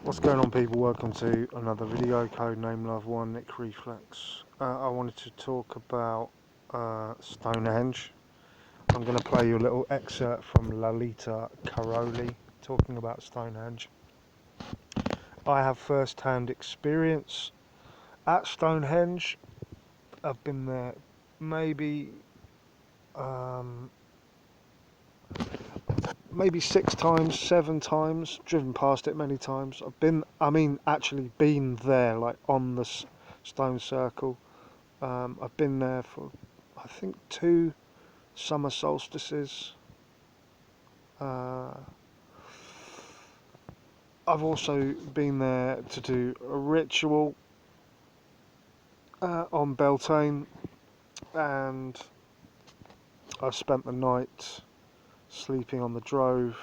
What's going on, people? Welcome to another video. Codename loveone, Nick Reflex. I wanted to talk about Stonehenge. I'm going to play you a little excerpt from Lalita Karoli talking about Stonehenge. I have first-hand experience at Stonehenge. I've been there maybe 6 times, 7 times, driven past it many times. Actually been there, like on the stone circle. I've been there for, I think, 2 summer solstices. I've also been there to do a ritual on Beltane, and I've spent the night sleeping on the drove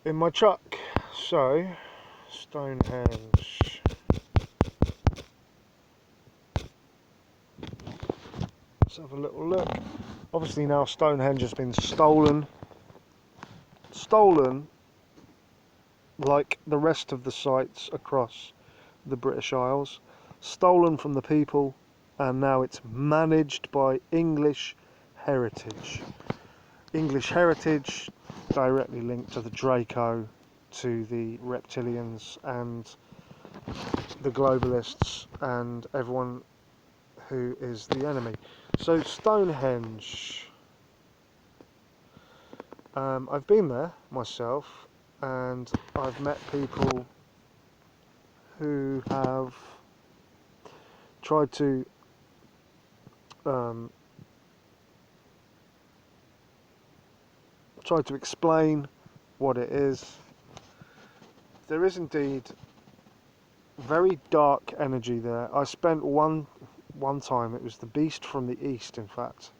in my truck. So, Stonehenge. Let's have a little look. Obviously now Stonehenge has been stolen like the rest of the sites across the British Isles, stolen from the people, and now it's managed by English Heritage. English Heritage directly linked to the Draco, to the reptilians and the globalists and everyone who is the enemy. So Stonehenge, I've been there myself, and I've met people who have tried to explain what it is. There is indeed very dark energy there. I spent one time, it was the beast from the east, in fact,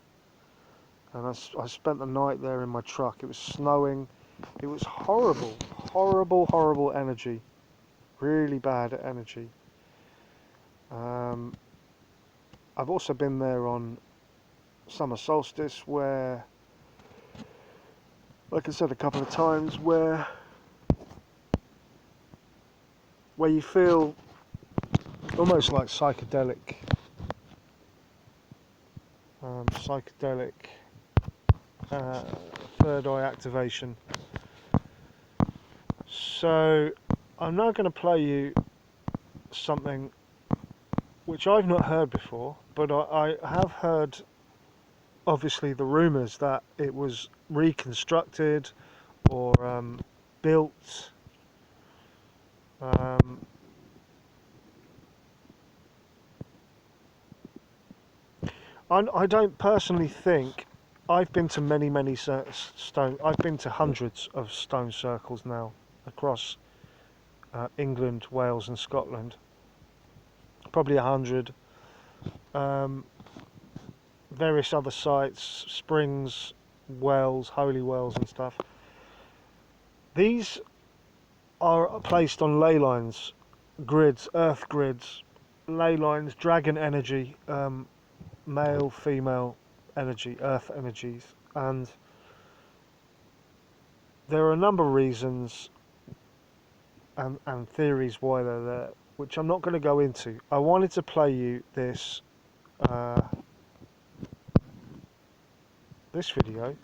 and I spent the night there in my truck. It was snowing. It was horrible energy, really bad energy. I've also been there on summer solstice, where, like I said a couple of times, where you feel almost like psychedelic third eye activation. So I'm now going to play you something which I've not heard before, but I have heard, obviously, the rumours that it was reconstructed or built I don't personally think. I've been to many I've been to hundreds of stone circles now across England, Wales and Scotland. Probably 100. Various other sites, springs, wells, holy wells and stuff. These are placed on ley lines, grids, earth grids, ley lines, dragon energy, male, female energy, earth energies, and there are a number of reasons and theories why they're there, which I'm not going to go into. I wanted to play you this video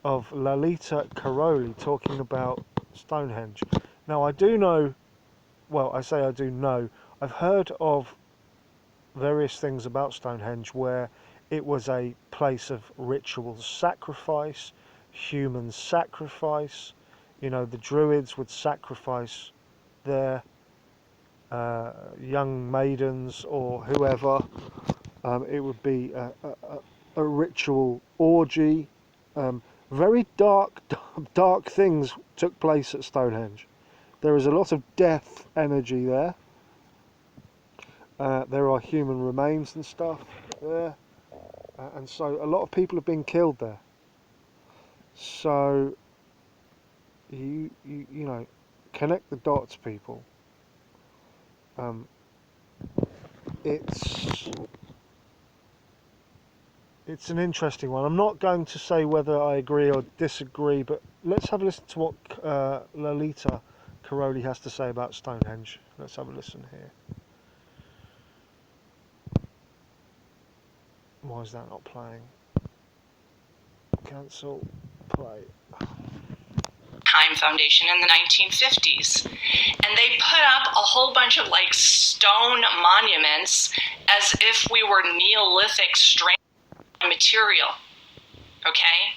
of Lalita Karoli talking about Stonehenge. Now, I do know, well, I say I do know, I've heard of various things about Stonehenge where it was a place of ritual sacrifice, human sacrifice. You know, the Druids would sacrifice their young maidens or whoever. It would be a ritual orgy. Very dark things took place at Stonehenge. There is a lot of death energy there. There are human remains and stuff there, and so a lot of people have been killed there. So you know, connect the dots, people. It's It's an interesting one. I'm not going to say whether I agree or disagree, but let's have a listen to what Lolita Caroli has to say about Stonehenge. Let's have a listen here. Why is that not playing? Cancel, play. Time Foundation in the 1950s, and they put up a whole bunch of like stone monuments as if we were Neolithic strange material. Okay?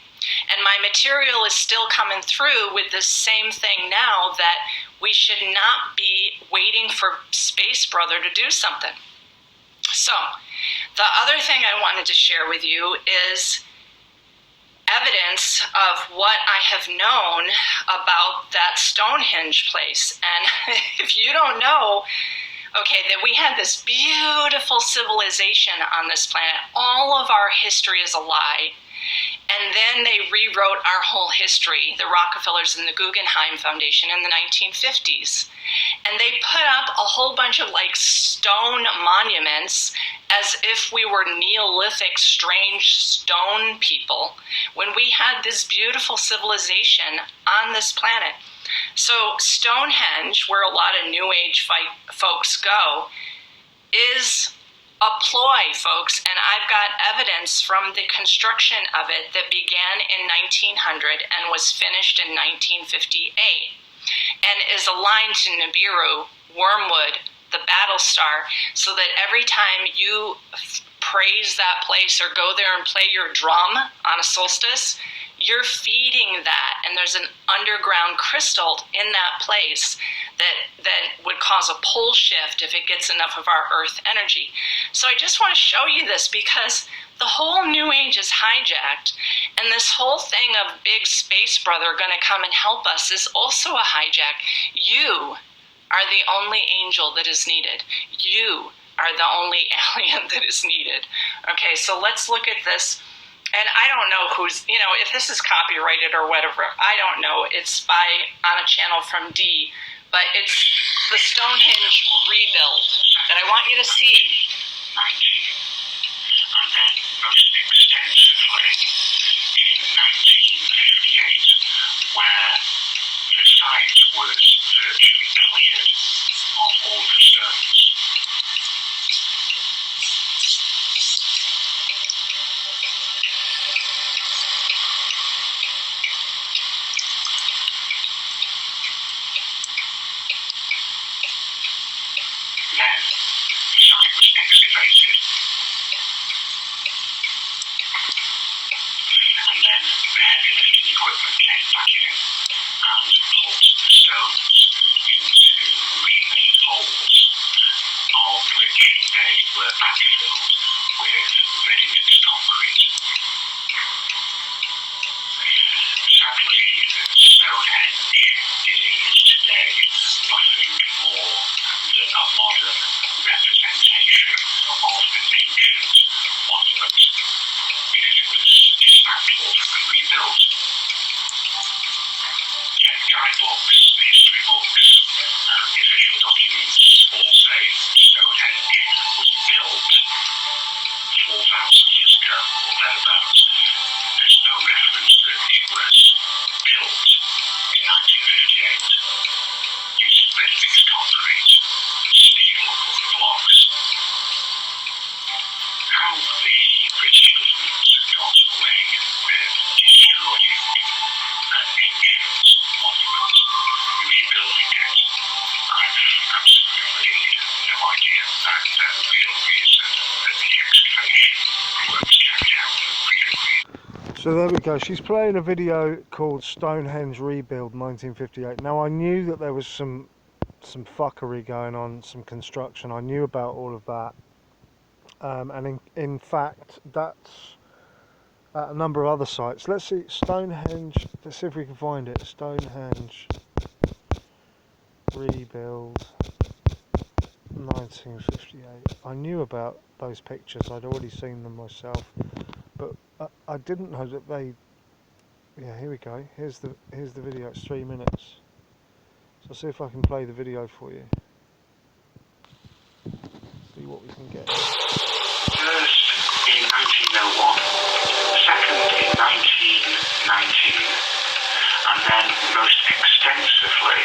And my material is still coming through with the same thing now, that we should not be waiting for Space Brother to do something. So, the other thing I wanted to share with you is evidence of what I have known about that Stonehenge place. And if you don't know, okay, that we had this beautiful civilization on this planet. All of our history is a lie. And then they rewrote our whole history, the Rockefellers and the Guggenheim Foundation in the 1950s. And they put up a whole bunch of like stone monuments as if we were Neolithic, strange stone people, when we had this beautiful civilization on this planet. So Stonehenge, where a lot of New Age folks go, is a ploy, folks, and I've got evidence from the construction of it that began in 1900 and was finished in 1958, and is aligned to Nibiru, Wormwood, the battle star, so that every time you praise that place or go there and play your drum on a solstice, you're feeding that, and there's an underground crystal in that place that would cause a pole shift if it gets enough of our earth energy. So I just want to show you this, because the whole New Age is hijacked, and this whole thing of big space brother going to come and help us is also a hijack. You are the only angel that is needed. You are the only alien that is needed. Okay, so let's look at this. And I don't know who's, if this is copyrighted or whatever, I don't know. It's on a channel from D, but it's the Stonehenge rebuild that I want you to see. And then most extensively in 1958, where the site was virtually cleared of all the stones. Then the site was excavated, and then the heavy lifting equipment came back in and put the stones into remade holes, of which they were backfilled with ready-mix concrete. Sadly, Stonehenge is today nothing more than a modern representation of an ancient monument, because it was dismantled and rebuilt. Yet guidebooks, history books, and the official documents all say Stonehenge was built 4,000 years ago or thereabouts. There's no reference that it was built in 1958 using ready-mix concrete, steel, or wooden blocks. How the British government got away with destroying an ancient monument, rebuilding it, I've absolutely no idea. And the real reason that the excavation works carried out really. So there we go. She's playing a video called Stonehenge Rebuild 1958. Now I knew that there was some fuckery going on, some construction. I knew about all of that. And in fact, that's at a number of other sites. Let's see, Stonehenge, let's see if we can find it. Stonehenge Rebuild 1958. I knew about those pictures, I'd already seen them myself, but I didn't know that they... Yeah, here we go. Here's the video. It's 3 minutes. So I'll see if I can play the video for you. See what we can get. First, in 1901, then most extensively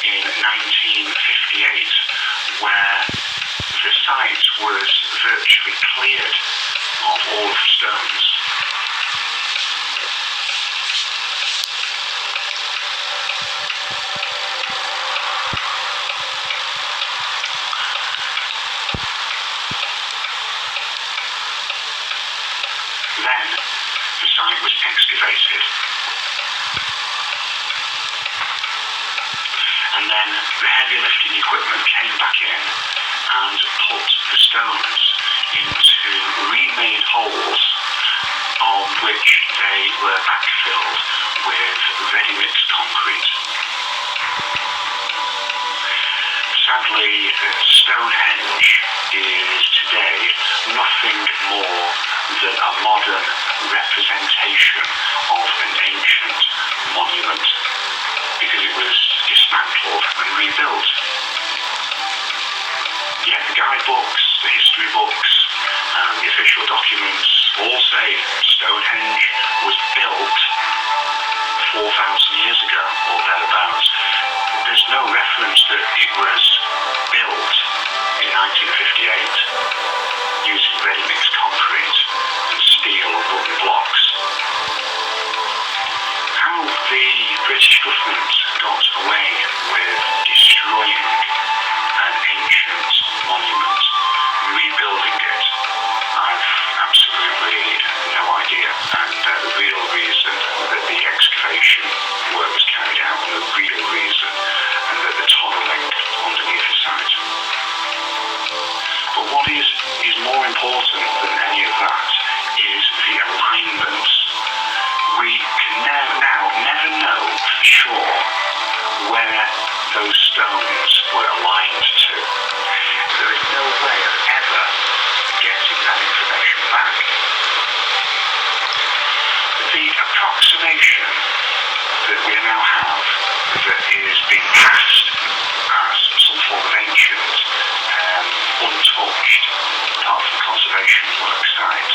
in 1958, where the site was virtually cleared of all of the stones. Then the site was excavated, and then the heavy lifting equipment came back in and put the stones into remade holes on which they were backfilled with ready-mixed concrete. Sadly, Stonehenge is today nothing more than a modern representation of an ancient monument, because it was dismantled and rebuilt. Yet the guidebooks, the history books, and the official documents all say Stonehenge was built 4,000 years ago or thereabouts. There's no reference that it was built in 1958 using ready-mixed concrete and steel and wooden blocks. How the British government got away with destroying an ancient monument, rebuilding it, I've absolutely no idea. And the real reason that the excavation work was carried out, and the real reason, and that the tunnelling underneath the site. But what is more important than any of that is the alignments. We can now never know for sure where those stones were aligned to. There is no way of ever getting that information back. The approximation that we now have, that is being passed as some form of ancient, untouched, apart from conservation work site,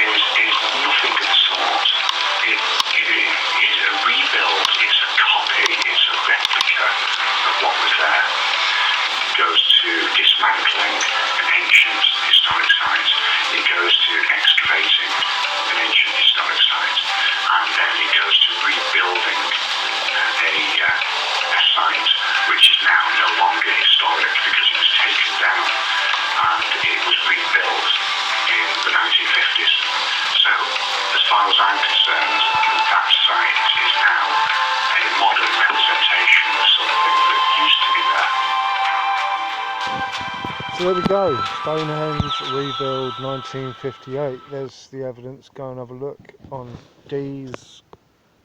is nothing of the sort. It is a rebuild, it's a copy, it's a replica of what was there. It goes to dismantling an ancient historic site, it goes to excavating an ancient historic site, and then it goes to rebuilding a site which is now no longer historic because it was taken down and it was rebuilt in the 1950s. So, as far as I'm concerned, that site is now a modern representation of something that used to be there. So there we go, Stonehenge rebuild 1958. There's the evidence. Go and have a look on Dee's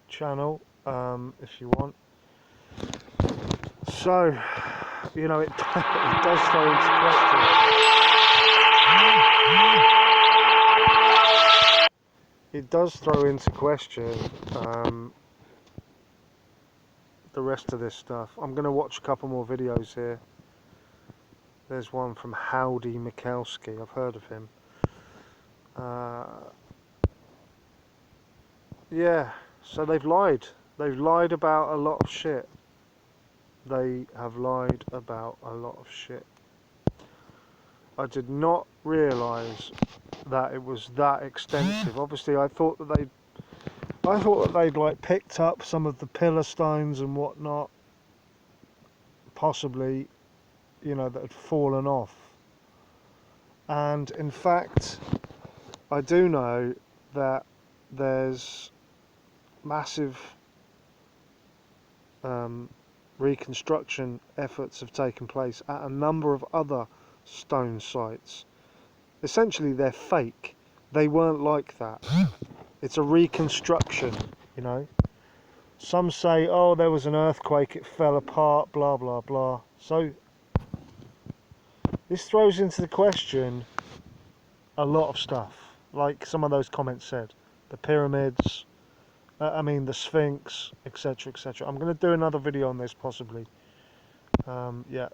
channel if you want. So, you know, it does throw into question. It does throw into question the rest of this stuff. I'm going to watch a couple more videos here. There's one from Howdy Mikowski. I've heard of him. Yeah, so they've lied. They've lied about a lot of shit. They have lied about a lot of shit. I did not realise that it was that extensive. Obviously, I thought that they'd like picked up some of the pillar stones and whatnot, possibly, you know, that had fallen off. And in fact, I do know that there's massive reconstruction efforts have taken place at a number of other stone sites. Essentially, they're fake. They weren't like that. It's a reconstruction, you know. Some say, oh, there was an earthquake, it fell apart, blah blah blah. So this throws into the question a lot of stuff, like some of those comments said. The pyramids, the Sphinx, etc, etc. I'm going to do another video on this possibly. Yeah.